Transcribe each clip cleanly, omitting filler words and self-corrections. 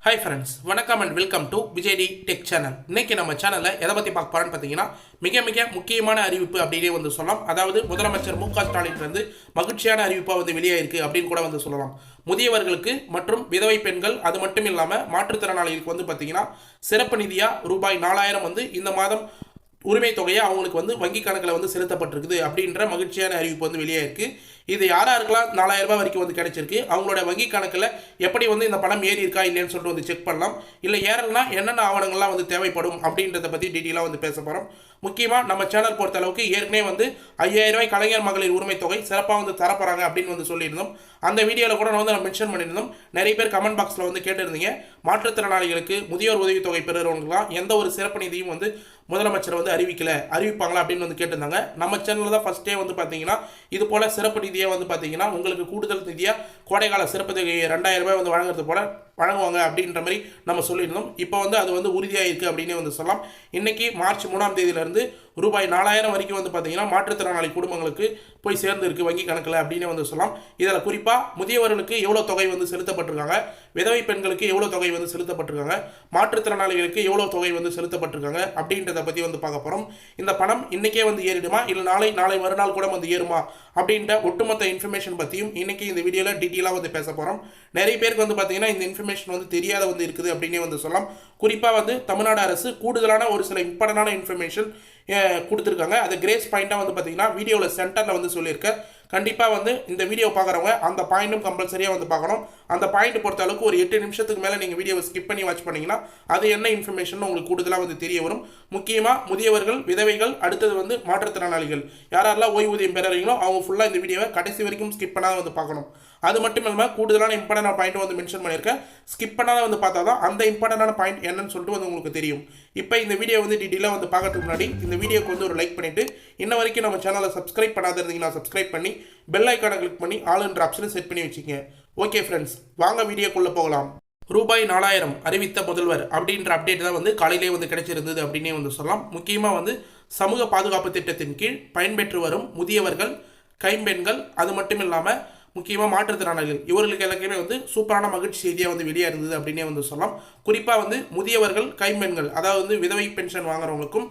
Hi friends, வணக்கம் and welcome to விஜய்டி tech channel. இன்னைக்கு நம்ம சேனலில் எதை பற்றி பார்க்க போகிறோன்னு பார்த்தீங்கன்னா, மிக முக்கியமான அறிவிப்பு அப்படின்னே வந்து சொல்லலாம். அதாவது முதலமைச்சர் மு.க.ஸ்டாலின் வந்து மகிழ்ச்சியான அறிவிப்பாக வந்து வெளியாயிருக்கு அப்படின்னு கூட வந்து சொல்லலாம். முதியவர்களுக்கு மற்றும் விதவை பெண்கள், அது மட்டும் இல்லாமல் மாற்றுத்திறனாளிகளுக்கு வந்து பார்த்தீங்கன்னா சிறப்பு நிதியாக ரூபாய் 4000 வந்து இந்த மாதம் உரிமை தொகையை அவங்களுக்கு வந்து வங்கி கணக்கில் வந்து செலுத்தப்பட்டிருக்குது அப்படின்ற மகிழ்ச்சியான அறிவிப்பு வந்து வெளியாயிருக்கு. இது யாராருக்கெல்லாம் 4000 ரூபாய் வரைக்கும் வந்து கிடைச்சிருக்கு, அவங்களோட வங்கி கணக்கில் எப்படி வந்து இந்த பணம் ஏறி இருக்கா இல்லைன்னு சொல்லிட்டு வந்து செக் பண்ணலாம். இல்லை ஏறலைன்னா என்னென்ன ஆவணங்கள்லாம் வந்து தேவைப்படும் அப்படின்றத பற்றி டீட்டெயிலாக வந்து பேச போகிறோம். முக்கியமாக நம்ம சேனல் பொறுத்த அளவுக்கு ஏற்கனவே வந்து 5000 ரூபாய் கலைஞர் மகளிர் உரிமை தொகை சிறப்பாக வந்து தரப்போகிறாங்க அப்படின்னு வந்து சொல்லியிருந்தோம். அந்த வீடியோவில் கூட நான் மென்ஷன் பண்ணியிருந்தோம். நிறைய பேர் கமெண்ட் பாக்ஸில் வந்து கேட்டிருந்தீங்க, மாற்றுத்திறனாளிகளுக்கு முதியோர் உதவித்தொகை பெறுறவங்களாம் எந்த ஒரு சிறப்பு நிதியும் வந்து முதலமைச்சர் வந்து அறிவிப்பாங்களா அப்படின்னு வந்து கேட்டிருந்தாங்க. நம்ம சேனலில் தான் ஃபஸ்ட்டே வந்து பார்த்தீங்கன்னா இது போல் சிறப்பு நிதியை வந்து பார்த்தீங்கன்னா உங்களுக்கு கூடுதல் நிதியாக கோடைக்கால சிறப்பு தொகை 2000 ரூபாய் வந்து வழங்குறது போல வழங்குவாங்க அப்படின்ற மாதிரி நம்ம சொல்லியிருந்தோம். இப்போ வந்து அது வந்து உறுதியாக இருக்குது அப்படின்னு வந்து சொல்லலாம். இன்றைக்கி மார்ச் 3ஆம் தேதியிலேருந்து ரூபாய் 4000 வரைக்கும் வந்து பார்த்தீங்கன்னா மாற்றுத்திறனாளி குடும்பங்களுக்கு போய் சேர்ந்து இருக்குது வங்கி கணக்கில் அப்படின்னு வந்து சொல்லலாம். இதில் குறிப்பாக முதியவர்களுக்கு எவ்வளோ தொகை வந்து செலுத்தப்பட்டிருக்காங்க, விதவை பெண்களுக்கு எவ்வளோ தொகை வந்து செலுத்தப்பட்டிருக்காங்க, மாற்றுத்திறனாளிகளுக்கு எவ்வளோ தொகை வந்து செலுத்தப்பட்டிருக்காங்க அப்படின்றத பற்றி வந்து பார்க்க போகிறோம். இந்த பணம் இன்றைக்கே வந்து ஏறிடுமா இல்லை நாளை மறுநாள் கூட வந்து ஏறுமா அப்படின்ற ஒட்டுமொத்த இன்ஃபர்மேஷன் பற்றியும் இன்றைக்கி இந்த வீடியோவில் டீட்டெயிலாக வந்து பேச போகிறோம். நிறைய பேருக்கு வந்து பார்த்தீங்கன்னா இந்த இன்ஃபர்மேஷன் வந்து தெரியாத வந்து இருக்குது அப்படின்னே வந்து சொல்லலாம். குறிப்பாக வந்து தமிழ்நாடு அரசு கூடுதலான ஒரு சில இம்பார்ட்டண்டான இன்ஃபர்மேஷன் கொடுத்துருக்காங்க. அது கிரேஸ் பாயிண்ட்டாக வந்து பார்த்தீங்கன்னா வீடியோவில் சென்டரில் வந்து சொல்லியிருக்கேன். கண்டிப்பாக வந்து இந்த வீடியோ பார்க்குறவங்க அந்த பாயிண்ட்டும் கம்பல்சரியாக வந்து பார்க்கணும். அந்த பாயிண்ட் பொறுத்த அளவுக்கு ஒரு 8 நிமிஷத்துக்கு மேலே நீங்கள் வீடியோவை ஸ்கிப் பண்ணி வாட்ச் பண்ணிங்கன்னா அது என்ன இன்ஃபர்மேஷன் உங்களுக்கு கூடுதலாக வந்து தெரிய வரும். முக்கியமாக முதியவர்கள், விதவைகள், அடுத்தது வந்து மாற்றுத்திறனாளிகள் யாரெல்லாம் ஓய்வூதியம் பெறுறீங்களோ அவங்க ஃபுல்லாக இந்த வீடியோவை கடைசி வரைக்கும் ஸ்கிப் பண்ணாத வந்து பார்க்கணும். அது மட்டும் இல்லாமல் கூடுதலான இம்பார்ட்டன்ட் பாயிண்ட் வந்து மென்ஷன் பண்ணியிருக்கேன். ஸ்கிப் பண்ணாத வந்து பார்த்தா தான் அந்த இம்பார்ட்டன்டான பாயிண்ட் என்னன்னு சொல்லிட்டு வந்து உங்களுக்கு தெரியும். இப்போ இந்த வீடியோ வந்து டீட்டெயிலாக வந்து பார்க்கறதுக்கு முன்னாடி இந்த வீடியோக்கு வந்து ஒரு லைக் பண்ணிவிட்டு இன்ன வரைக்கும் நம்ம சேனலை சப்ஸ்கிரைப் பண்ணாத இருந்தீங்கன்னா சப்ஸ்கிரைப் பண்ணி பெல் ஐக்கானை கிளிக் பண்ணி ஆல்ன்ற ஆப்ஷனை செட் பண்ணி வச்சுக்கோங்க. ஓகே ஃப்ரெண்ட்ஸ், வாங்க வீடியோக்குள்ளே போகலாம். ரூபாய் 4000 அறிவித்த முதல்வர் அப்படின்ற அப்டேட் தான் வந்து காலையிலே வந்து கிடைச்சிருந்தது அப்படின்னே வந்து சொல்லலாம். முக்கியமாக வந்து சமூக பாதுகாப்பு திட்டத்தின் கீழ் பயன்பெற்று வரும் முதியவர்கள், கைம்பெண்கள், அது மட்டும் இல்லாமல் முக்கியமாக மாற்றுத்திறனாளிகள் இவர்களுக்கு எல்லாருக்குமே வந்து சூப்பரான மகிழ்ச்சி செய்தியாக வந்து வெளியாக இருந்தது அப்படின்னே வந்து சொல்லலாம். குறிப்பாக வந்து முதியவர்கள், கைம்பெண்கள், அதாவது வந்து விதவை பென்ஷன் வாங்குறவங்களுக்கும்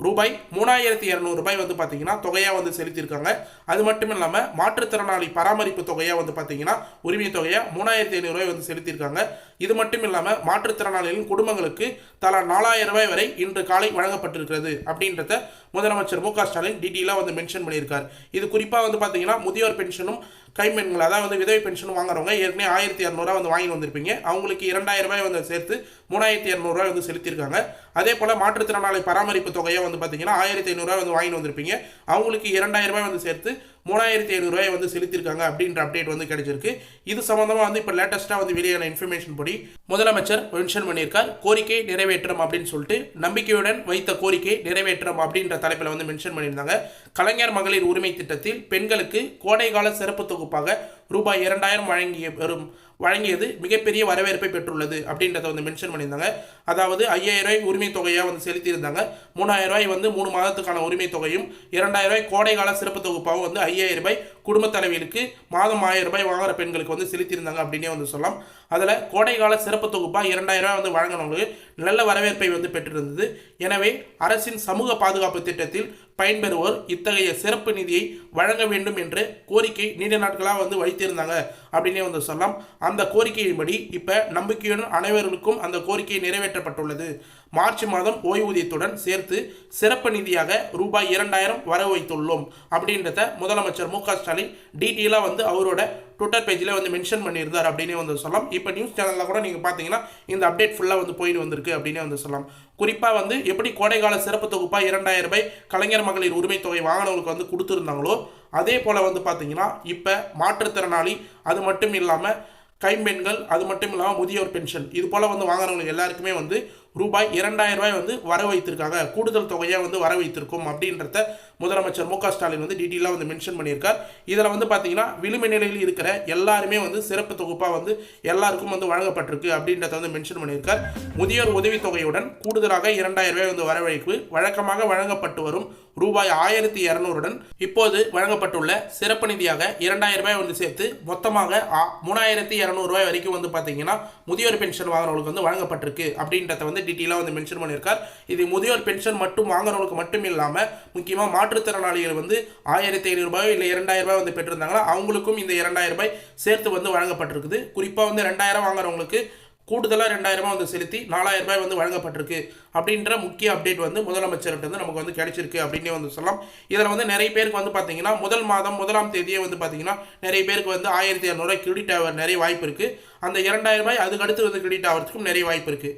ரூபாய் 3200 ரூபாய் வந்து பார்த்தீங்கன்னா தொகையாக வந்து செலுத்தியிருக்காங்க. அது மட்டும் இல்லாமல் மாற்றுத்திறனாளி பராமரிப்பு தொகையாக வந்து பார்த்தீங்கன்னா உரிமை தொகையாக 3500 ரூபாய் வந்து செலுத்தியிருக்காங்க. இது மட்டும் இல்லாமல் மாற்றுத்திறனாளிகளின் குடும்பங்களுக்கு தலா 4000 ரூபாய் வரை இன்று காலை வழங்கப்பட்டிருக்கிறது அப்படின்றத முதலமைச்சர் மு.க.ஸ்டாலின் டீட்டெயிலாக வந்து மென்ஷன் பண்ணியிருக்கார். இது குறிப்பாக வந்து பார்த்தீங்கன்னா முதியோர் பென்ஷனும் கைம்பெண்கள், அதாவது வந்து விதவை பென்ஷனும் வாங்குறவங்க ஏற்கனவே 1200 ரூபா வந்து வாங்கி வந்திருப்பீங்க. அவங்களுக்கு 2000 ரூபாய் வந்து சேர்த்து 3200 ரூபாய் வந்து செலுத்தியிருக்காங்க. அதே போல் மாற்றுத்திறனாளி பராமரிப்பு தொகையாக வந்து பார்த்தீங்கன்னா 1500 ரூபாய் வந்து வாங்கி வந்திருப்பீங்க. அவங்களுக்கு 2000 ரூபாய் வந்து சேர்த்து 3500 ரூபாய் வந்து செலுத்தியிருக்காங்க அப்படின்ற அப்டேட் வந்து கிடைச்சிருக்கு. இது சம்பந்தமாக வந்து இப்போ லேட்டஸ்ட்டாக வந்து வெளியான இன்ஃபர்மேஷன் படி முதலமைச்சர் மென்ஷன் பண்ணியிருக்கார். கோரிக்கை நிறைவேற்றம் அப்படின்னு சொல்லிட்டு நம்பிக்கையுடன் வைத்த கோரிக்கை நிறைவேற்றம் அப்படின்ற தலைப்பில் வந்து மென்ஷன் பண்ணியிருந்தாங்க. கலைஞர் மகளிர் உரிமை திட்டத்தில் பெண்களுக்கு கோடைகால சிறப்பு தொகுப்பாக ரூபாய் 2000 வழங்கியது மிகப்பெரிய வரவேற்பை பெற்றுள்ளது அப்படின்றத வந்து மென்ஷன் பண்ணியிருந்தாங்க. அதாவது 5000 ரூபாய் உரிமை தொகையாக வந்து செலுத்தியிருந்தாங்க. 3000 ரூபாய் வந்து 3 மாதத்துக்கான உரிமை தொகையும், 2000 ரூபாய் கோடைகால சிறப்பு தொகுப்பாகவும் வந்து 5000 ரூபாய் குடும்ப தலைவிகளுக்கு மாதம் 1000 ரூபாய் வாங்குற பெண்களுக்கு வந்து செலுத்தியிருந்தாங்க அப்படின்னே வந்து சொல்லலாம். அதில் கோடைகால சிறப்பு தொகுப்பாக 2000 ரூபாய் வந்து வழங்கினவங்களுக்கு நல்ல வரவேற்பை வந்து பெற்றிருந்தது. எனவே அரசின் சமூக பாதுகாப்பு திட்டத்தில் பயன்பெறுவோர் இத்தகைய சிறப்பு நிதியை வழங்க வேண்டும் என்று கோரிக்கை நீண்ட நாட்களாக வந்து வைத்திருந்தாங்க அப்படின்னே வந்து சொல்லலாம். அந்த கோரிக்கையின்படி இப்போ நம்பிக்கையுடன் அனைவருக்கும் அந்த கோரிக்கை நிறைவேற்றப்பட்டுள்ளது. மார்ச் மாதம் ஓய்வூதியத்துடன் சேர்த்து சிறப்பு நிதியாக ரூபாய் 2000 வர வைத்துள்ளோம் அப்படின்றத முதலமைச்சர் மு.க.ஸ்டாலின் டீட்டெயிலாக வந்து அவரோட ட்விட்டர் பேஜில் வந்து மென்ஷன் பண்ணியிருந்தார் அப்படின்னே வந்து சொல்லலாம். இப்போ நியூஸ் சேனலில் கூட நீங்கள் பார்த்தீங்கன்னா இந்த அப்டேட் ஃபுல்லாக வந்து போயிட்டு வந்திருக்கு அப்படின்னே வந்து சொல்லலாம். குறிப்பாக வந்து எப்படி கோடைகால சிறப்பு தொகுப்பாக 2000 ரூபாய் கலைஞர் மகளிர் உரிமை தொகை வாங்கினவங்களுக்கு வந்து கொடுத்துருந்தாங்களோ அதே போல் வந்து பார்த்தீங்கன்னா இப்போ மாற்றுத்திறனாளி, அது மட்டும் இல்லாமல் கைம்பெண்கள், அது மட்டும் இல்லாமல் முதியோர் பென்ஷன் இது போல் வந்து வாங்குறவங்களுக்கு எல்லாருக்குமே வந்து ரூபாய் 2000 ரூபாய் வந்து வர வைத்திருக்காங்க, கூடுதல் தொகையாக வந்து வர வைத்திருக்கும் அப்படின்றத முதலமைச்சர் மு க ஸ்டாலின் வந்து டீட்டெயிலாக வந்து மென்ஷன் பண்ணியிருக்கார். இதில் வந்து பார்த்தீங்கன்னா விளிம்பு நிலையில் இருக்கிற எல்லாருமே வந்து சிறப்பு தொகுப்பாக வந்து எல்லாருக்கும் வந்து வழங்கப்பட்டிருக்கு அப்படின்றத வந்து மென்ஷன் பண்ணியிருக்கார். முதியோர் உதவித்தொகையுடன் கூடுதலாக 2000 ரூபாய் வந்து வரவழைப்பு வழக்கமாக வழங்கப்பட்டு வரும் ரூபாய் 1200 இப்போது வழங்கப்பட்டுள்ள சிறப்பு நிதியாக 2000 ரூபாய் வந்து சேர்த்து மொத்தமாக 3200 ரூபாய் வரைக்கும் வந்து பார்த்தீங்கன்னா முதியோர் பென்ஷன் வாங்குறவங்களுக்கு வந்து வழங்கப்பட்டிருக்கு அப்படின்றத வந்து டீட்டெயிலாக வந்து மென்ஷன் பண்ணியிருக்கார். இது முதியோர் பென்ஷன் மட்டும் வாங்குறவங்களுக்கு மட்டும் இல்லாமல் முக்கியமாக மாற்றுத்திறனாளிகள் வந்து 1500 ரூபாய் இல்லை 2000 ரூபாய் வந்து பெற்றிருந்தாங்கன்னா அவங்களுக்கும் இந்த 2000 ரூபாய் சேர்த்து வந்து வழங்கப்பட்டிருக்குது. குறிப்பாக வந்து 2000 வாங்குறவங்களுக்கு கூடுதலாக 2000 ரூபாய் வந்து செலுத்தி 4000 ரூபாய் வந்து வழங்கப்பட்டிருக்கு அப்படின்ற முக்கிய அப்டேட் வந்து முதலமைச்சர்கிட்ட வந்து நமக்கு வந்து கிடைச்சிருக்கு அப்படின்னே வந்து சொல்லலாம். இதில் வந்து நிறைய பேருக்கு வந்து பார்த்தீங்கன்னா முதல் மாதம் 1ஆம் தேதியே வந்து பார்த்தீங்கன்னா நிறைய பேருக்கு வந்து 1200 ரூபாய் கிரெடிட் ஆக நிறைய வாய்ப்பு இருக்குது. அந்த 2000 ரூபாய் அதுக்கு அடுத்து வந்து கிரெடிட் ஆகிறதுக்கும் நிறைய வாய்ப்பு இருக்குது.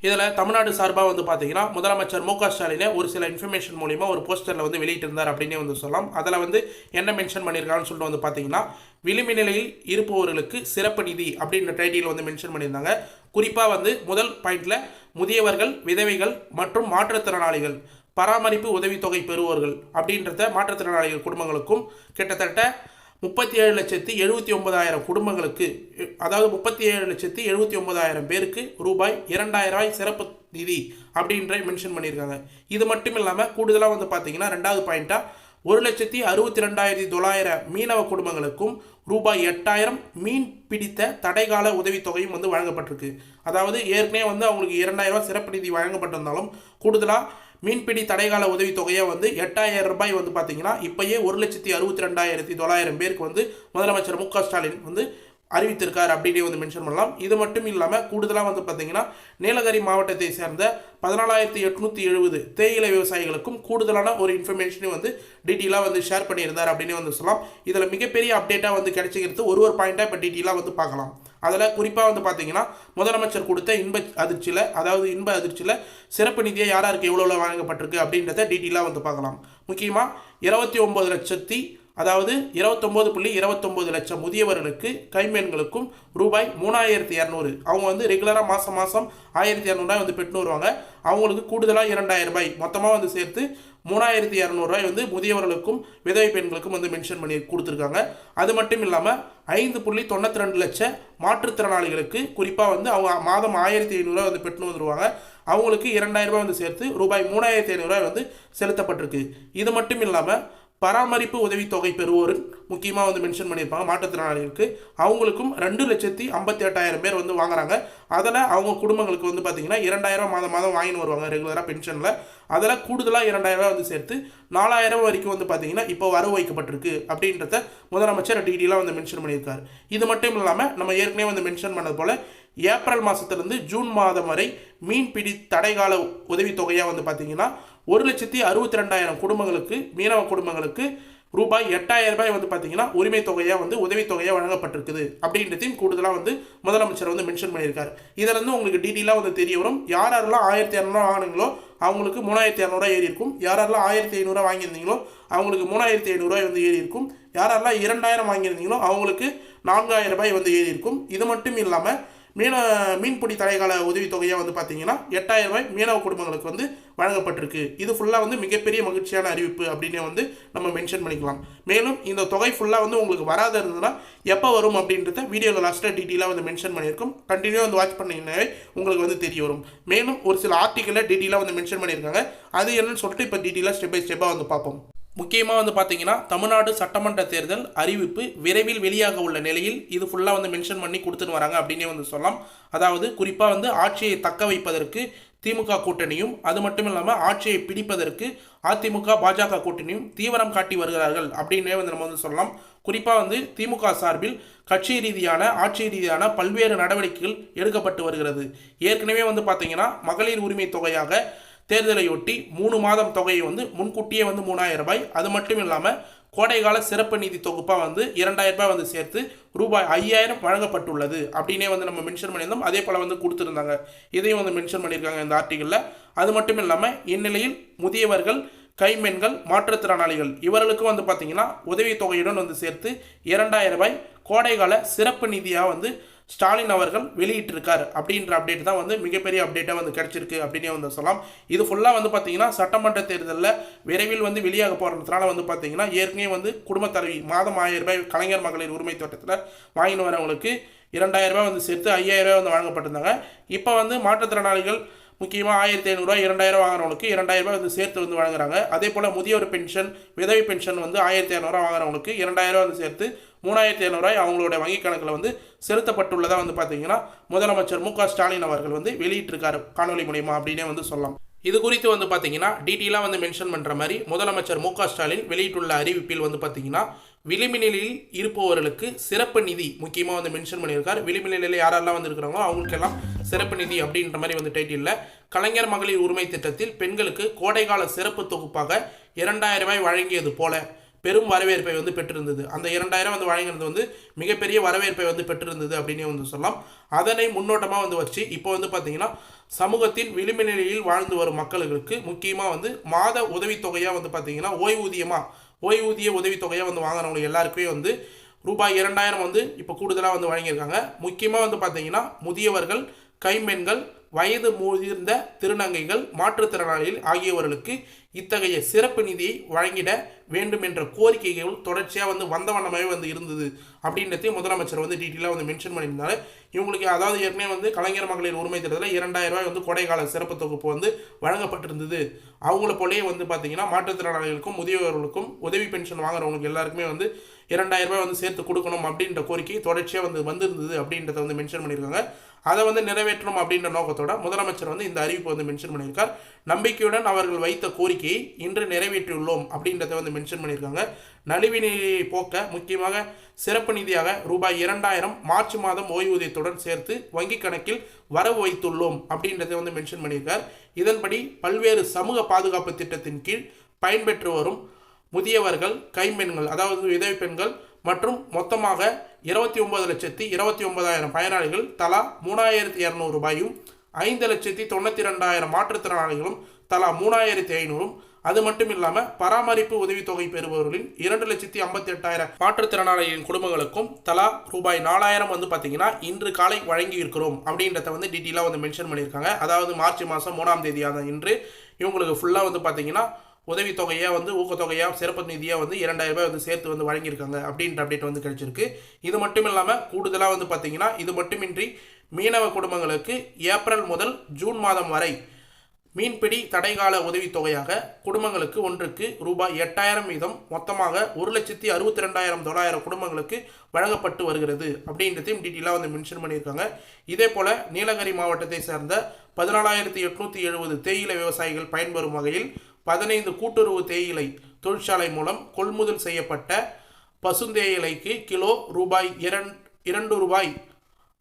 இதில் தமிழ்நாடு சார்பாக வந்து பார்த்தீங்கன்னா முதலமைச்சர் மு க ஸ்டாலினை ஒரு சில இன்ஃபர்மேஷன் மூலிமா ஒரு போஸ்டரில் வந்து வெளியிட்டிருந்தார் அப்படின்னே வந்து சொல்லலாம். அதில் வந்து என்ன மென்ஷன் பண்ணியிருக்காங்கன்னு சொல்லிட்டு வந்து பார்த்தீங்கன்னா விளிம்பு நிலையில் இருப்பவர்களுக்கு சிறப்பு நிதி அப்படின்ற டைட்டில் வந்து மென்ஷன் பண்ணியிருந்தாங்க. குறிப்பாக வந்து முதல் பாயிண்டில் முதியவர்கள், விதவைகள் மற்றும் மாற்றுத்திறனாளிகள் பராமரிப்பு உதவித்தொகை பெறுவோர்கள் அப்படின்றத மாற்றுத்திறனாளிகள் குடும்பங்களுக்கும் கிட்டத்தட்ட 37,79,000 குடும்பங்களுக்கு, அதாவது 37,79,000 பேருக்கு ரூபாய் 2000 ரூபாய் சிறப்பு நிதி அப்படின்ற மென்ஷன் பண்ணியிருக்காங்க. இது மட்டும் இல்லாமல் கூடுதலாக வந்து பார்த்தீங்கன்னா 2வது பாயிண்ட்டாக 1,62,900 மீனவ குடும்பங்களுக்கும் ரூபாய் 8000 மீன் பிடித்த தடைகால உதவித்தொகையும் வந்து வழங்கப்பட்டிருக்கு. அதாவது ஏற்கனவே வந்து அவங்களுக்கு 2000 ரூபாய் சிறப்பு நிதி வழங்கப்பட்டிருந்தாலும் கூடுதலாக மீன்பிடி தடைகால உதவித்தொகையை வந்து 8000 ரூபாய் வந்து பார்த்தீங்கன்னா இப்போயே 1,62,900 பேருக்கு வந்து முதலமைச்சர் மு க ஸ்டாலின் வந்து அறிவித்திருக்கார் அப்படின்னு வந்து மென்ஷன் பண்ணலாம். இது மட்டும் இல்லாமல் கூடுதலாக வந்து பார்த்தீங்கன்னா நீலகிரி மாவட்டத்தை சேர்ந்த 14,870 தேயிலை விவசாயிகளுக்கும் கூடுதலான ஒரு இன்ஃபர்மேஷனையும் வந்து டீட்டெயிலாக வந்து ஷேர் பண்ணியிருந்தார் அப்படின்னு வந்து சொல்லலாம். இதில் மிகப்பெரிய அப்டேட்டாக வந்து கிடைச்சிக்கிறது ஒரு பாயிண்ட்டாக இப்போ டீட்டெயிலாக வந்து பார்க்கலாம். அதில் குறிப்பாக வந்து பார்த்தீங்கன்னா முதலமைச்சர் கொடுத்த இன்ப அதிர்ச்சியில் சிறப்பு நிதியை யாருக்கு எவ்வளோ வழங்கப்பட்டிருக்கு அப்படின்றத டீட்டெயிலாக வந்து பார்க்கலாம். முக்கியமாக 29.29 லட்சம் முதியவர்களுக்கு கைம்பெண்களுக்கும் ரூபாய் 3200 அவங்க வந்து ரெகுலராக மாதம் 1200 ரூபாய் வந்து பெற்று வருவாங்க. அவங்களுக்கு கூடுதலாக 2000 ரூபாய் மொத்தமாக வந்து சேர்த்து 3200 ரூபாய் வந்து முதியவர்களுக்கும் விதவை பெண்களுக்கும் வந்து மென்ஷன் பண்ணி கொடுத்துருக்காங்க. அது மட்டும் இல்லாமல் 5.92 லட்சம் மாற்றுத்திறனாளிகளுக்கு குறிப்பாக வந்து அவங்க மாதம் 1500 ரூபாய் வந்து பெற்று வந்துருவாங்க. அவங்களுக்கு 2000 ரூபாய் வந்து சேர்த்து ரூபாய் 3500 ரூபாய் வந்து செலுத்தப்பட்டிருக்கு. இது மட்டும் இல்லாமல் பராமரிப்பு உதவித்தொகை பெறுவோர் முக்கியமாக வந்து மென்ஷன் பண்ணியிருப்பாங்க மாற்றுத்திறனாளிகளுக்கு. அவங்களுக்கும் 2,58,000 பேர் வந்து வாங்குறாங்க. அதில் அவங்க குடும்பங்களுக்கு வந்து பார்த்தீங்கன்னா 2000 மாதம் வாங்கின்னு வருவாங்க ரெகுலராக பென்ஷனில். அதில் கூடுதலாக 2000 ரூபாய் வந்து சேர்த்து 4000 வரைக்கும் வந்து பார்த்தீங்கன்னா இப்போ வரவு வைக்கப்பட்டிருக்கு அப்படின்றத முதலமைச்சர் டீட்டெயிலாக வந்து மென்ஷன் பண்ணியிருக்காரு. இது மட்டும் இல்லாமல் நம்ம ஏற்கனவே வந்து மென்ஷன் பண்ணது போல் ஏப்ரல் மாதத்துலேருந்து ஜூன் மாதம் வரை மீன்பிடி தடைகால உதவித்தொகையாக வந்து பார்த்தீங்கன்னா 1,62,200 குடும்பங்களுக்கு, மீனவ குடும்பங்களுக்கு ரூபாய் 8000 ரூபாய் வந்து பார்த்தீங்கன்னா உரிமை தொகையாக வந்து உதவித்தொகையாக வழங்கப்பட்டிருக்குது அப்படின்றதையும் கூடுதலாக வந்து முதலமைச்சர் வந்து மென்ஷன் பண்ணியிருக்காரு. இதில் வந்து உங்களுக்கு டீட்டெயிலாக வந்து தெரிய வரும். யாரெல்லாம் 1200 வாங்கினீங்களோ அவங்களுக்கு 3200 ஏறி இருக்கும். யாரெல்லாம் 1500 வாங்கியிருந்தீங்களோ அவங்களுக்கு 3500 ரூபாய் வந்து ஏறி இருக்கும். யாரெல்லாம் 2000 வாங்கியிருந்தீங்களோ அவங்களுக்கு 4000 ரூபாய் வந்து ஏறி இருக்கும். இது மட்டும் இல்லாமல் மீன்பிடி தடைகால உதவித்தொகையாக வந்து பார்த்தீங்கன்னா 8000 ரூபாய் மீனவ குடும்பங்களுக்கு வந்து வழங்கப்பட்டிருக்கு. இது ஃபுல்லாக வந்து மிகப்பெரிய மகிழ்ச்சியான அறிவிப்பு அப்படின்னு வந்து நம்ம மென்ஷன் பண்ணிக்கலாம். மேலும் இந்த தொகை ஃபுல்லாக வந்து உங்களுக்கு வராத இருந்ததுன்னா எப்போ வரும் அப்படின்றத வீடியோவில் லாஸ்ட்டாக டீட்டெயிலாக வந்து மென்ஷன் பண்ணியிருக்கோம். கண்டினியூ வந்து வாட்ச் பண்ணிங்கன்னாவே உங்களுக்கு வந்து தெரிய வரும். மேலும் ஒரு சில ஆர்டிக்கலில் டீட்டெயிலாக வந்து மென்ஷன் பண்ணியிருக்காங்க. அது என்னன்னு சொல்லிட்டு இப்போ டீட்டெயிலாக ஸ்டெப் பை ஸ்டெப்பாக வந்து பார்ப்போம். முக்கியமாக வந்து பார்த்தீங்கன்னா தமிழ்நாடு சட்டமன்ற தேர்தல் அறிவிப்பு விரைவில் வெளியாக உள்ள நிலையில் இது ஃபுல்லாக வந்து மென்ஷன் பண்ணி கொடுத்துட்டு வராங்க அப்படின்னே வந்து சொல்லலாம். அதாவது குறிப்பாக வந்து ஆட்சியை தக்க வைப்பதற்கு திமுக கூட்டணியும், அது மட்டும் இல்லாமல் ஆட்சியை பிடிப்பதற்கு அதிமுக பாஜக கூட்டணியும் தீவிரம் காட்டி வருகிறார்கள் அப்படின்னே வந்து நம்ம வந்து சொல்லலாம். குறிப்பாக வந்து திமுக சார்பில் கட்சி ரீதியான ஆட்சி ரீதியான பல்வேறு நடவடிக்கைகள் எடுக்கப்பட்டு வருகிறது. ஏற்கனவே வந்து பார்த்தீங்கன்னா மகளிர் உரிமை தொகையாக தேர்தலையொட்டி 3 மாதம் தொகையை வந்து முன்கூட்டியே வந்து 3000 ரூபாய், அது மட்டும் இல்லாமல் கோடைகால சிறப்பு நிதி தொகுப்பாக வந்து 2000 ரூபாய் வந்து சேர்த்து ரூபாய் 5000 வழங்கப்பட்டுள்ளது அப்படின்னே வந்து நம்ம மென்ஷன் பண்ணியிருந்தோம். அதே போல் வந்து கொடுத்துருந்தாங்க. இதையும் வந்து மென்ஷன் பண்ணியிருக்காங்க இந்த ஆர்டிக்கலில். அது மட்டும் இல்லாமல் இந்நிலையில் முதியவர்கள், கைம்பெண்கள், மாற்றுத்திறனாளிகள் இவர்களுக்கும் வந்து பார்த்தீங்கன்னா உதவித்தொகையுடன் வந்து சேர்த்து 2000 ரூபாய் கோடைகால சிறப்பு நிதியாக வந்து ஸ்டாலின் அவர்கள் வெளியிட்டிருக்கார் அப்படின்ற அப்டேட் தான் வந்து மிகப்பெரிய அப்டேட்டாக வந்து கிடைச்சிருக்கு அப்படின்னே வந்து சொல்லலாம். இது ஃபுல்லாக வந்து பார்த்தீங்கன்னா சட்டமன்ற தேர்தலில் விரைவில் வந்து வெளியாக போகிறதுனால வந்து பார்த்தீங்கன்னா ஏற்கனவே வந்து குடும்பத் தலைவி மாதம் 1000 ரூபாய் கலைஞர் மகளிர் உரிமை திட்டத்தில் வாங்கிட்டு வரவங்களுக்கு 2000 ரூபாய் வந்து சேர்த்து 5000 ரூபாய் வந்து வழங்கப்பட்டிருந்தாங்க. இப்போ வந்து மாற்றுத்திறனாளிகள் முக்கியமாக 1500 2000 வாங்குறவங்களுக்கு 2000 ரூபாய் வந்து சேர்த்து வந்து வழங்குறாங்க. அதே போல் முதியோர் பென்ஷன் விதவை பென்ஷன் வந்து 1500 வாங்குறவங்களுக்கு 2000 ரூபாய் வந்து சேர்த்து 3500 ரூபாய் அவங்களோட வங்கிக் கணக்கில் வந்து செலுத்தப்பட்டுள்ளதாக வந்து பார்த்தீங்கன்னா முதலமைச்சர் மு க ஸ்டாலின் அவர்கள் வந்து வெளியிட்டிருக்காரு காணொலி மூலியமா அப்படின்னே வந்து சொல்லலாம். இது குறித்து வந்து பார்த்தீங்கன்னா டீட்டெயிலாக வந்து மென்ஷன் பண்ணுற மாதிரி முதலமைச்சர் மு க ஸ்டாலின் வெளியிட்டுள்ள அறிவிப்பில் வந்து பார்த்தீங்கன்னா விளிம்பு நிலையில் இருப்பவர்களுக்கு சிறப்பு நிதி முக்கியமாக வந்து மென்ஷன் பண்ணியிருக்கார். விளிம்பு நிலையில் யாரெல்லாம் வந்து இருக்கிறாங்களோ அவங்களுக்கெல்லாம் சிறப்பு நிதி அப்படின்ற மாதிரி வந்து டைட்டிலில் கலைஞர் மகளிர் உரிமை திட்டத்தில் பெண்களுக்கு கோடைகால சிறப்பு தொகுப்பாக 2000 ரூபாய் வழங்கியது போல பெரும் வரவேற்பை வந்து பெற்றிருந்தது. அந்த 2000 வந்து வழங்கினது வந்து மிகப்பெரிய வரவேற்பை வந்து பெற்றிருந்தது அப்படின்னே வந்து சொல்லலாம். அதனை முன்னோட்டமாக வந்து வச்சு இப்போ வந்து பார்த்தீங்கன்னா சமூகத்தின் விளிம்பு நிலையில் வாழ்ந்து வரும் மக்களுக்கு முக்கியமாக வந்து மாத உதவித்தொகையாக வந்து பார்த்தீங்கன்னா ஓய்வூதிய உதவித்தொகையாக வந்து வாங்குறவங்க எல்லாருக்குமே வந்து ரூபாய் 2000 வந்து இப்போ கூடுதலாக வந்து வழங்கியிருக்காங்க. முக்கியமாக வந்து பார்த்தீங்கன்னா முதியவர்கள், கைம்பெண்கள், வயது முதிர்ந்த திருநங்கைகள், மாற்றுத்திறனாளிகள் ஆகியவர்களுக்கு இத்தகைய சிறப்பு நிதியை வழங்கிட வேண்டும் என்ற கோரிக்கைகள் தொடர்ச்சியாக வந்து வந்த வண்ணமாகவே வந்து இருந்தது அப்படின்றதையும் முதலமைச்சர் வந்து டீட்டெயிலாக வந்து மென்ஷன் பண்ணியிருந்தாரு. இவங்களுக்கு அதாவது ஏற்கனவே வந்து கலைஞர் மகளிர் உரிமை திட்டத்தில் 2000 ரூபாய் வந்து கோடைக்கால சிறப்பு தொகுப்பு வந்து வழங்கப்பட்டிருந்தது. அவங்கள போலேயே வந்து பார்த்தீங்கன்னா மாற்றுத்திறனாளிகளுக்கும் முதியவர்களுக்கும் உதவி பென்ஷன் வாங்குறவங்களுக்கு எல்லாருக்குமே வந்து 2000 ரூபாய் வந்து சேர்த்து கொடுக்கணும் அப்படின்ற கோரிக்கை தொடர்ச்சியாக வந்து வந்திருந்தது அப்படின்றத வந்து மென்ஷன் பண்ணியிருக்காங்க. அதை வந்து நிறைவேற்றணும் அப்படின்ற நோக்கத்தோட முதலமைச்சர் வந்து இந்த அறிவிப்பு வந்து மென்ஷன் பண்ணியிருக்கார். நம்பிக்கையுடன் அவர்கள் வைத்த கோரிக்கையை இன்று நிறைவேற்றியுள்ளோம் அப்படின்றத வந்து மென்ஷன் பண்ணியிருக்காங்க. நலிவினையை போக்க முக்கியமாக சிறப்பு நிதியாக ரூபாய் 2000 மார்ச் மாதம் ஓய்வூதியத்துடன் சேர்த்து வங்கிக் கணக்கில் வரவு வைத்துள்ளோம் அப்படின்றத வந்து மென்ஷன் பண்ணியிருக்கார். இதன்படி பல்வேறு சமூக பாதுகாப்பு திட்டத்தின் கீழ் பயன்பெற்று வரும் முதியவர்கள், கைம்பெண்கள் அதாவது விதவை பெண்கள் மற்றும் மொத்தமாக 29,29,000 பயனாளிகள் தலா 3200 ரூபாயும் 5,92,000 மாற்றுத்திறனாளிகளும் தலா 3500 அது மட்டும் இல்லாமல் பராமரிப்பு உதவித்தொகை பெறுபவர்களின் 2,58,000 மாற்றுத்திறனாளிகளின் குடும்பங்களுக்கும் தலா ரூபாய் 4000 வந்து பார்த்தீங்கன்னா இன்று காலை வழங்கி இருக்கிறோம் அப்படின்றத வந்து டீட்டெயிலாக வந்து மென்ஷன் பண்ணியிருக்காங்க. அதாவது மார்ச் மாதம் 3ஆம் தேதியான இன்று இவங்களுக்கு ஃபுல்லாக வந்து பார்த்தீங்கன்னா உதவித்தொகையாக வந்து ஊக்கத்தொகையாக சிறப்பு நிதியாக வந்து 2000 ரூபாய் வந்து சேர்த்து வந்து வழங்கியிருக்காங்க அப்படின்ற அப்டேட் வந்து கிடைச்சிருக்கு. இது மட்டும் இல்லாமல் கூடுதலாக வந்து பார்த்தீங்கன்னா இது மட்டுமின்றி மீனவ குடும்பங்களுக்கு ஏப்ரல் முதல் ஜூன் மாதம் வரை மீன்பிடி தடைகால உதவித்தொகையாக குடும்பங்களுக்கு ஒன்றுக்கு ரூபாய் 8000 வீதம் மொத்தமாக 1,62,900 குடும்பங்களுக்கு வழங்கப்பட்டு வருகிறது அப்படின்றதையும் டீட்டெயிலாக வந்து மென்ஷன் பண்ணியிருக்காங்க. இதே போல் நீலகிரி மாவட்டத்தை சேர்ந்த 14,870 தேயிலை விவசாயிகள் பயன்பெறும் வகையில் 15 கூட்டுறவு தேயிலை தொழிற்சாலை மூலம் கொள்முதல் செய்யப்பட்ட பசுந்தேயிலைக்கு கிலோ ரூபாய் 2 ரூபாய்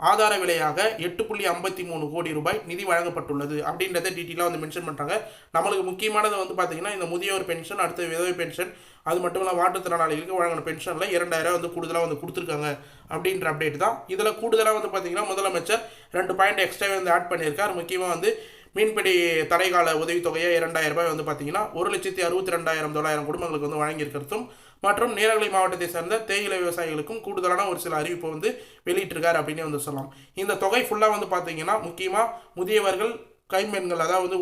ஆதார விலையாக 8.53 கோடி ரூபாய் நிதி வழங்கப்பட்டுள்ளது அப்படின்றத டீட்டெயிலாக வந்து மென்ஷன் பண்ணுறாங்க. நம்மளுக்கு முக்கியமானது வந்து பார்த்தீங்கன்னா இந்த முதியோர் பென்ஷன், அடுத்த விதவை பென்ஷன், அது மட்டும் இல்லாமல் மாற்றுத்திறனாளிகளுக்கு வழங்கின பென்ஷனில் 2000 வந்து கூடுதலாக வந்து கொடுத்துருக்காங்க அப்படின்ற அப்டேட் தான். இதில் கூடுதலாக வந்து பார்த்தீங்கன்னா முதலமைச்சர் 2 பாயிண்ட் எக்ஸ்ட்ரா வந்து ஆட் பண்ணியிருக்கார். முக்கியமாக வந்து மீன்பிடி தடைகால உதவித்தொகையை 2000 ரூபாய் வந்து பார்த்தீங்கன்னா 1,62,900 குடும்பங்களுக்கு வந்து வழங்கியிருக்கிறதும் மற்றும் நீலகிரி மாவட்டத்தை சேர்ந்த தேயிலை விவசாயிகளுக்கும் கூடுதலான ஒரு சில அறிவிப்பு வந்து வெளியிட்டிருக்கார் அப்படின்னு வந்து சொல்லலாம். இந்த தொகை ஃபுல்லாக வந்து பார்த்தீங்கன்னா முக்கியமாக முதியவர்கள், கைம்பெண்கள் அதாவது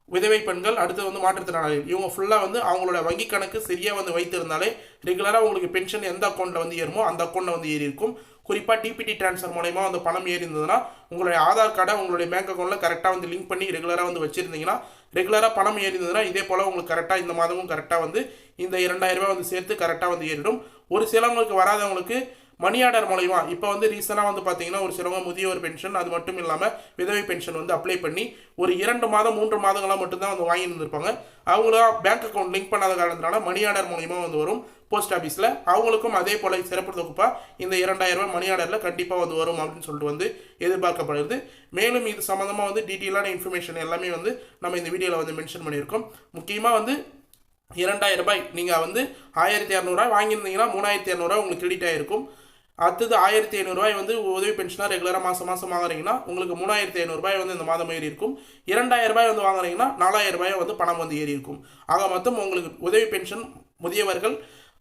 விதவை பெண்கள், அடுத்து வந்து மாற்றுத்திறனாளிகள் இவங்க ஃபுல்லாக வந்து அவங்களோட வங்கி கணக்கு சரியாக வந்து வைத்திருந்தாலே ரெகுலராக உங்களுக்கு பென்ஷன் எந்த அக்கௌண்ட்டில் வந்து ஏறுமோ அந்த அக்கௌண்ட்டில் வந்து ஏறி இருக்கும். குறிப்பாக டிபிடி டிரான்ஸ்ஃபர் மூலயமா வந்து பணம் ஏறி இருந்ததுன்னா உங்களுடைய ஆதார் கார்டை உங்களுடைய பேங்க் அக்கௌண்ட்டில் கரெக்டாக வந்து லிங்க் பண்ணி ரெகுலராக வந்து வச்சுருந்தீங்கன்னா ரெகுலராக பணம் ஏறி இருந்ததுன்னா இதே போல் உங்களுக்கு கரெக்டாக இந்த மாதமும் கரெக்டாக வந்து இந்த 2000 ரூபாய் வந்து சேர்த்து கரெக்டாக வந்து ஏறிடும். ஒரு சிலவங்களுக்கு வராதவங்களுக்கு மணி ஆர்டர் மூலயமா இப்போ வந்து ரீசனாக வந்து பார்த்தீங்கன்னா ஒரு சிலவங்க முதியோர் பென்ஷன் அது மட்டும் இல்லாமல் விதவை பென்ஷன் வந்து அப்ளை பண்ணி ஒரு 2 மாதம் 3 மாதங்களாக மட்டும்தான் வந்து வாங்கி இருந்திருப்பாங்க. அவங்களும் பேங்க் அக்கௌண்ட் லிங்க் பண்ணாத காரணத்தினால மணி ஆர்டர் மூலயமா வந்து வரும் போஸ்ட் ஆஃபீஸில். அவங்களுக்கும் அதே போல் சிறப்பு தொகுப்பாக இந்த 2000 ரூபாய் மணி ஆர்டரில் கண்டிப்பாக வந்து வரும் அப்படின்னு சொல்லிட்டு வந்து எதிர்பார்க்கப்படுது. மேலும் இது சம்மந்தமாக வந்து டீட்டெயிலான இன்ஃபர்மேஷன் எல்லாமே வந்து நம்ம இந்த வீடியோவில் வந்து மென்ஷன் பண்ணியிருக்கோம். முக்கியமாக வந்து 2000 ரூபாய் நீங்கள் வந்து 1200 ரூபாய் வாங்கியிருந்தீங்கன்னா 3200 ரூபாய் உங்களுக்கு கிரெடிட் ஆகிருக்கும். அடுத்தது 1500 ரூபாய் வந்து உதவி பென்ஷனாக ரெகுலராக மாதம் வாங்குறீங்கன்னா உங்களுக்கு 3500 ரூபாய் வந்து இந்த மாதம் ஏறி இருக்கும். 2000 ரூபாய் வந்து வாங்குறீங்கன்னா 4000 ரூபாய் வந்து பணம் வந்து ஏறி இருக்கும். ஆக மொத்தம் உங்களுக்கு உதவி பென்ஷன் முதியவர்கள்,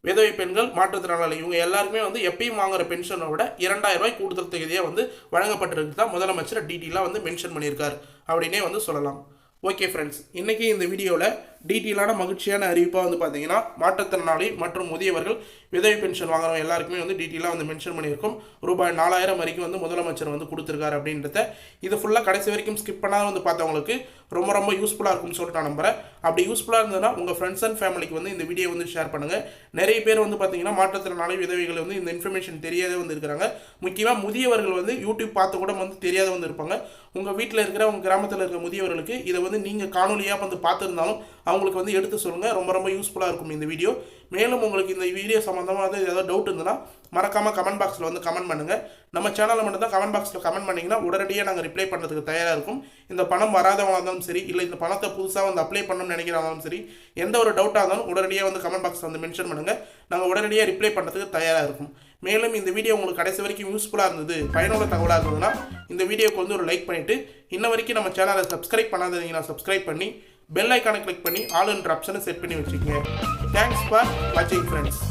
விதவை பெண்கள், மாற்றுத்திறனாளி இவங்க எல்லாருக்குமே வந்து எப்பயும் வாங்குற பென்ஷனை விட 2000 ரூபாய் கூடுதல் தொகையாக வந்து வழங்கப்பட்டிருக்கு தான் முதலமைச்சர் டீட்டெயிலாக வந்து மென்ஷன் பண்ணியிருக்காரு அப்படின்னே வந்து சொல்லலாம். ஓகே ஃப்ரெண்ட்ஸ், இன்றைக்கி இந்த வீடியோவில் டீட்டெயிலான மகிழ்ச்சியான அறிவிப்பாக வந்து பார்த்தீங்கன்னா மாற்றுத்திறனாளி மற்றும் முதியவர்கள் விதவை பென்ஷன் வாங்குறவங்க எல்லாருக்குமே வந்து டீட்டெயிலாக வந்து மென்ஷன் பண்ணியிருக்கோம். ரூபாய் 4000 வரைக்கும் வந்து முதலமைச்சர் வந்து கொடுத்துருக்காரு அப்படின்றத இது ஃபுல்லாக கடைசி வரைக்கும் ஸ்கிப் பண்ணாத வந்து பார்த்தவங்களுக்கு ரொம்ப ரொம்ப யூஸ்ஃபுல்லாக இருக்கும்னு சொல்லிட்டு நான் நம்புறேன். அப்படி யூஸ்ஃபுல்லாக இருந்ததுன்னா உங்கள் ஃப்ரெண்ட்ஸ் அண்ட் ஃபேமிலிக்கு வந்து இந்த வீடியோ வந்து ஷேர் பண்ணுங்கள். நிறைய பேர் வந்து பார்த்தீங்கன்னா மாற்றுத்திறனாளி விதவைகள் வந்து இந்த இன்ஃபர்மேஷன் தெரியாத வந்து இருக்கிறாங்க. முக்கியமாக முதியவர்கள் வந்து யூடியூப் பார்த்து கூட வந்து தெரியாத வந்து இருப்பாங்க. உங்கள் வீட்டில் இருக்கிற உங்கள் கிராமத்தில் இருக்கிற முதியவர்களுக்கு இதை வந்து நீங்கள் காணொலியாக வந்து பார்த்துருந்தாலும் அவங்களுக்கு வந்து எடுத்து சொல்லுங்கள். ரொம்ப ரொம்ப யூஸ்ஃபுல்லாக இருக்கும் இந்த வீடியோ. மேலும் உங்களுக்கு இந்த வீடியோ சம்மந்தமாக ஏதாவது டவுட் இருந்ததுன்னா மறக்காமல் கமெண்ட் பாக்ஸில் வந்து கமெண்ட் பண்ணுங்கள். நம்ம சேனலில் மட்டும் தான் கமெண்ட் பாக்ஸில் கமெண்ட் பண்ணிங்கன்னா உடனடியாக நாங்கள் ரிப்ளை பண்ணுறதுக்கு தயாராக இருக்கும். இந்த பணம் வராதவங்க இருந்தாலும் சரி, இல்லை இந்த பணத்தை புதுசாக வந்து அப்ளை பண்ணணும்னு நினைக்கிறவங்களும் சரி, எந்த ஒரு டவுட்டாக இருந்தாலும் உடனடியாக வந்து கமெண்ட் பாக்ஸில் வந்து மென்ஷன் பண்ணுங்கள். நாங்கள் உடனடியாக ரிப்ளை பண்ணுறதுக்கு தயாராக இருக்கும். மேலும் இந்த வீடியோ உங்களுக்கு கடைசி வரைக்கும் யூஸ்ஃபுல்லாக இருந்தது, பயனுள்ள தகவலாக இருந்ததுன்னா இந்த வீடியோக்கு வந்து ஒரு லைக் பண்ணிவிட்டு இன்ன வரைக்கும் நம்ம சேனலை சப்ஸ்கிரைப் பண்ணாதீங்கன்னா சப்ஸ்கிரைப் பண்ணி பெல் ஐக்கானை கிளிக் பண்ணி ஆல் என்ற ஆப்ஷனை செட் பண்ணி வச்சுக்கோங்க. தேங்க்ஸ் ஃபார் வாட்சிங் ஃப்ரெண்ட்ஸ்.